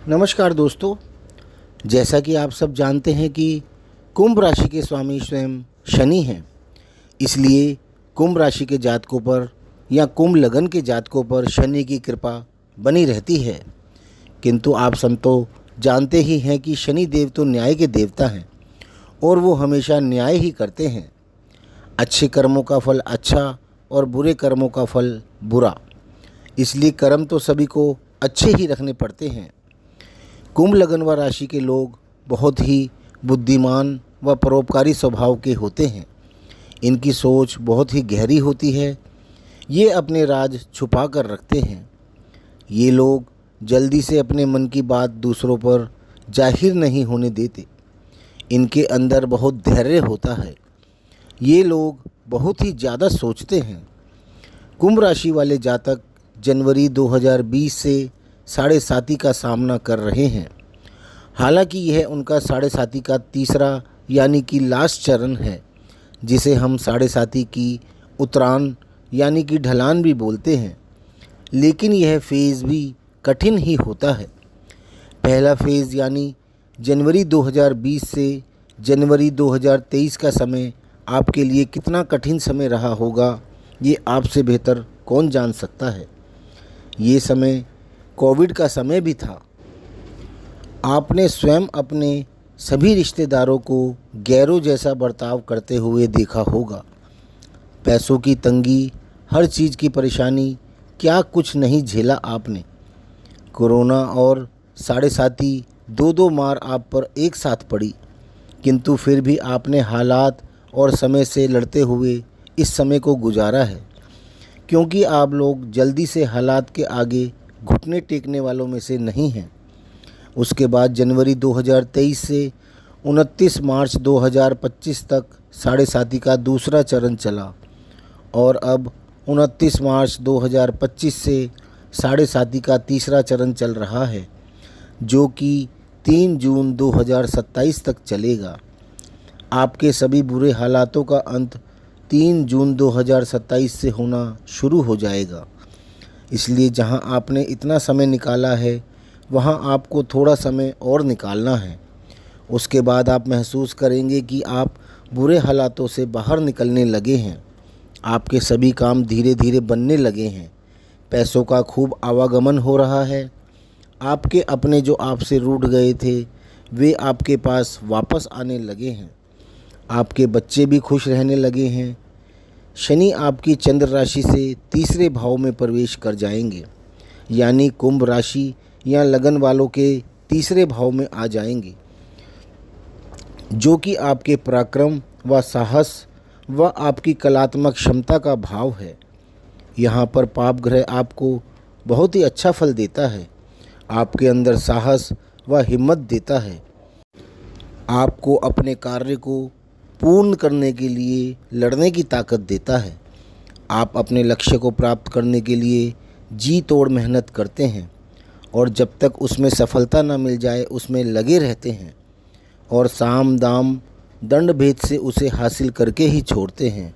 नमस्कार दोस्तों। जैसा कि आप सब जानते हैं कि कुंभ राशि के स्वामी स्वयं शनि हैं, इसलिए कुंभ राशि के जातकों पर या कुंभ लगन के जातकों पर शनि की कृपा बनी रहती है। किंतु आप सब तो जानते ही हैं कि शनि देव तो न्याय के देवता हैं और वो हमेशा न्याय ही करते हैं। अच्छे कर्मों का फल अच्छा और बुरे कर्मों का फल बुरा, इसलिए कर्म तो सभी को अच्छे ही रखने पड़ते हैं। कुंभ लगन व राशि के लोग बहुत ही बुद्धिमान व परोपकारी स्वभाव के होते हैं। इनकी सोच बहुत ही गहरी होती है। ये अपने राज छुपा कर रखते हैं। ये लोग जल्दी से अपने मन की बात दूसरों पर जाहिर नहीं होने देते। इनके अंदर बहुत धैर्य होता है। ये लोग बहुत ही ज़्यादा सोचते हैं। कुंभ राशि वाले जातक जनवरी 2020 से साढ़े साती का सामना कर रहे हैं। हालांकि यह उनका साढ़े साती का तीसरा यानी कि लास्ट चरण है, जिसे हम साढ़े साती की उतरान यानी कि ढलान भी बोलते हैं। लेकिन यह फेज़ भी कठिन ही होता है। पहला फेज़ यानी जनवरी 2020 से जनवरी 2023 का समय आपके लिए कितना कठिन समय रहा होगा, ये आपसे बेहतर कौन जान सकता है। ये समय कोविड का समय भी था। आपने स्वयं अपने सभी रिश्तेदारों को गैरों जैसा बर्ताव करते हुए देखा होगा। पैसों की तंगी, हर चीज़ की परेशानी, क्या कुछ नहीं झेला आपने। कोरोना और साढ़े साती दो मार आप पर एक साथ पड़ी, किंतु फिर भी आपने हालात और समय से लड़ते हुए इस समय को गुजारा है, क्योंकि आप लोग जल्दी से हालात के आगे घुटने टेकने वालों में से नहीं हैं। उसके बाद जनवरी 2023 से 29 मार्च 2025 तक साढ़े साती का दूसरा चरण चला और अब 29 मार्च 2025 से साढ़े साती का तीसरा चरण चल रहा है, जो कि 3 जून 2027 तक चलेगा। आपके सभी बुरे हालातों का अंत 3 जून 2027 से होना शुरू हो जाएगा। इसलिए जहां आपने इतना समय निकाला है, वहां आपको थोड़ा समय और निकालना है। उसके बाद आप महसूस करेंगे कि आप बुरे हालातों से बाहर निकलने लगे हैं। आपके सभी काम धीरे धीरे बनने लगे हैं। पैसों का खूब आवागमन हो रहा है। आपके अपने जो आपसे रूठ गए थे, वे आपके पास वापस आने लगे हैं। आपके बच्चे भी खुश रहने लगे हैं। शनि आपकी चंद्र राशि से तीसरे भाव में प्रवेश कर जाएंगे, यानी कुंभ राशि या लगन वालों के तीसरे भाव में आ जाएंगे, जो कि आपके पराक्रम व साहस व आपकी कलात्मक क्षमता का भाव है। यहाँ पर पाप ग्रह आपको बहुत ही अच्छा फल देता है। आपके अंदर साहस व हिम्मत देता है। आपको अपने कार्य को पूर्ण करने के लिए लड़ने की ताकत देता है। आप अपने लक्ष्य को प्राप्त करने के लिए जी तोड़ मेहनत करते हैं और जब तक उसमें सफलता न मिल जाए उसमें लगे रहते हैं और साम दाम दंड भेद से उसे हासिल करके ही छोड़ते हैं।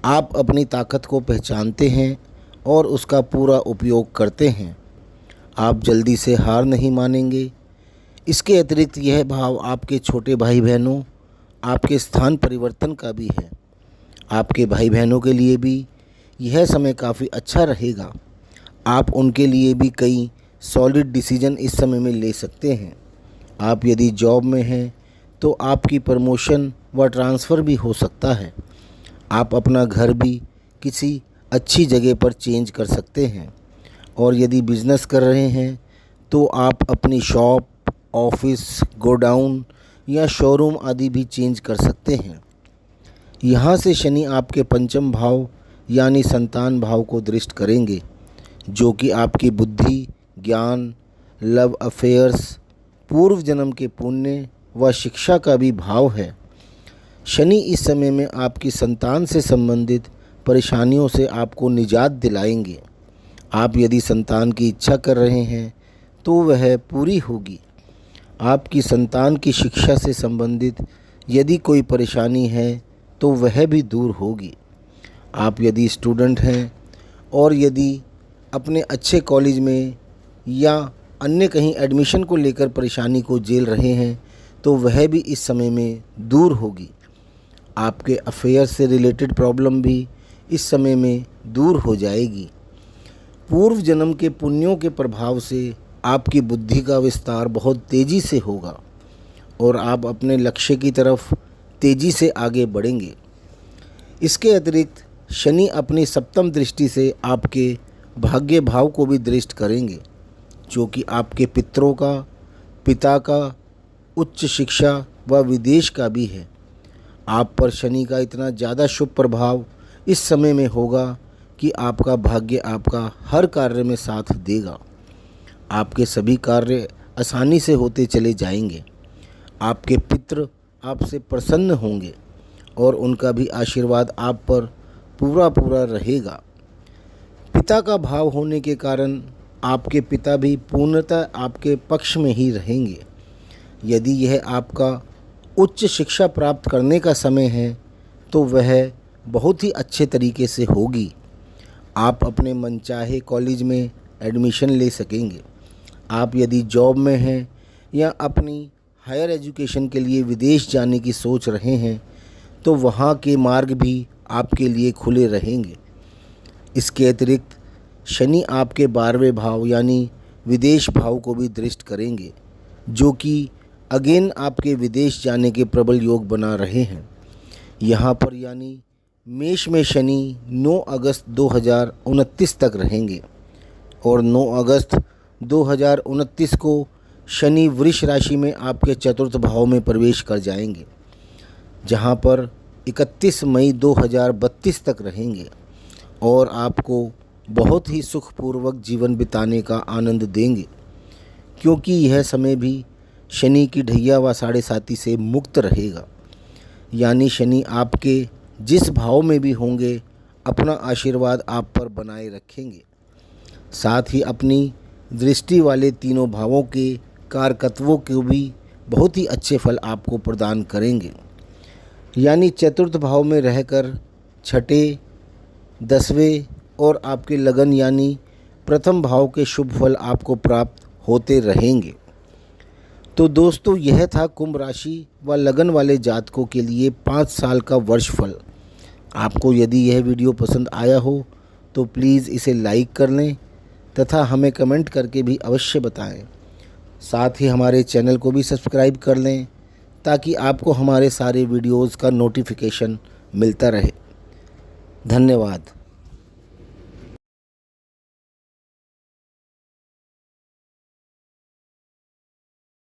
आप अपनी ताकत को पहचानते हैं और उसका पूरा उपयोग करते हैं। आप जल्दी से हार नहीं मानेंगे। इसके अतिरिक्त यह भाव आपके छोटे भाई बहनों, आपके स्थान परिवर्तन का भी है। आपके भाई बहनों के लिए भी यह समय काफ़ी अच्छा रहेगा। आप उनके लिए भी कई सॉलिड डिसीजन इस समय में ले सकते हैं। आप यदि जॉब में हैं तो आपकी प्रमोशन व ट्रांसफ़र भी हो सकता है। आप अपना घर भी किसी अच्छी जगह पर चेंज कर सकते हैं। और यदि बिज़नेस कर रहे हैं तो आप अपनी शॉप, ऑफिस, गोडाउन या शोरूम आदि भी चेंज कर सकते हैं। यहाँ से शनि आपके पंचम भाव यानी संतान भाव को दृष्ट करेंगे, जो कि आपकी बुद्धि, ज्ञान, लव अफेयर्स, पूर्व जन्म के पुण्य व शिक्षा का भी भाव है। शनि इस समय में आपकी संतान से संबंधित परेशानियों से आपको निजात दिलाएंगे। आप यदि संतान की इच्छा कर रहे हैं तो वह पूरी होगी। आपकी संतान की शिक्षा से संबंधित यदि कोई परेशानी है तो वह भी दूर होगी। आप यदि स्टूडेंट हैं और यदि अपने अच्छे कॉलेज में या अन्य कहीं एडमिशन को लेकर परेशानी को झेल रहे हैं तो वह भी इस समय में दूर होगी। आपके अफेयर से रिलेटेड प्रॉब्लम भी इस समय में दूर हो जाएगी। पूर्व जन्म के पुण्यों के प्रभाव से आपकी बुद्धि का विस्तार बहुत तेज़ी से होगा और आप अपने लक्ष्य की तरफ तेज़ी से आगे बढ़ेंगे। इसके अतिरिक्त शनि अपनी सप्तम दृष्टि से आपके भाग्य भाव को भी दृष्ट करेंगे, जो कि आपके पितरों का, पिता का, उच्च शिक्षा व विदेश का भी है। आप पर शनि का इतना ज़्यादा शुभ प्रभाव इस समय में होगा कि आपका भाग्य आपका हर कार्य में साथ देगा। आपके सभी कार्य आसानी से होते चले जाएंगे। आपके पितृ आपसे प्रसन्न होंगे और उनका भी आशीर्वाद आप पर पूरा पूरा रहेगा। पिता का भाव होने के कारण आपके पिता भी पूर्णतः आपके पक्ष में ही रहेंगे। यदि यह आपका उच्च शिक्षा प्राप्त करने का समय है तो वह बहुत ही अच्छे तरीके से होगी। आप अपने मनचाहे कॉलेज में एडमिशन ले सकेंगे। आप यदि जॉब में हैं या अपनी हायर एजुकेशन के लिए विदेश जाने की सोच रहे हैं तो वहाँ के मार्ग भी आपके लिए खुले रहेंगे। इसके अतिरिक्त शनि आपके 12वें भाव यानी विदेश भाव को भी दृष्ट करेंगे, जो कि अगेन आपके विदेश जाने के प्रबल योग बना रहे हैं। यहाँ पर यानी मेष में शनि 9 अगस्त 2029 तक रहेंगे और 9 अगस्त 2029 को शनि वृष राशि में आपके चतुर्थ भाव में प्रवेश कर जाएंगे, जहाँ पर 31 मई 2032 तक रहेंगे और आपको बहुत ही सुखपूर्वक जीवन बिताने का आनंद देंगे, क्योंकि यह समय भी शनि की ढैया व साढ़े साती से मुक्त रहेगा। यानी शनि आपके जिस भाव में भी होंगे अपना आशीर्वाद आप पर बनाए रखेंगे। साथ ही अपनी दृष्टि वाले तीनों भावों के कारकत्वों को भी बहुत ही अच्छे फल आपको प्रदान करेंगे। यानी चतुर्थ भाव में रहकर छठे, 10वें और आपके लगन यानी प्रथम भाव के शुभ फल आपको प्राप्त होते रहेंगे। तो दोस्तों, यह था कुंभ राशि व लगन वाले जातकों के लिए 5 साल का वर्ष फल। आपको यदि यह वीडियो पसंद आया हो तो प्लीज़ इसे लाइक कर लें तथा हमें कमेंट करके भी अवश्य बताएं। साथ ही हमारे चैनल को भी सब्सक्राइब कर लें ताकि आपको हमारे सारे वीडियोज़ का नोटिफिकेशन मिलता रहे। धन्यवाद।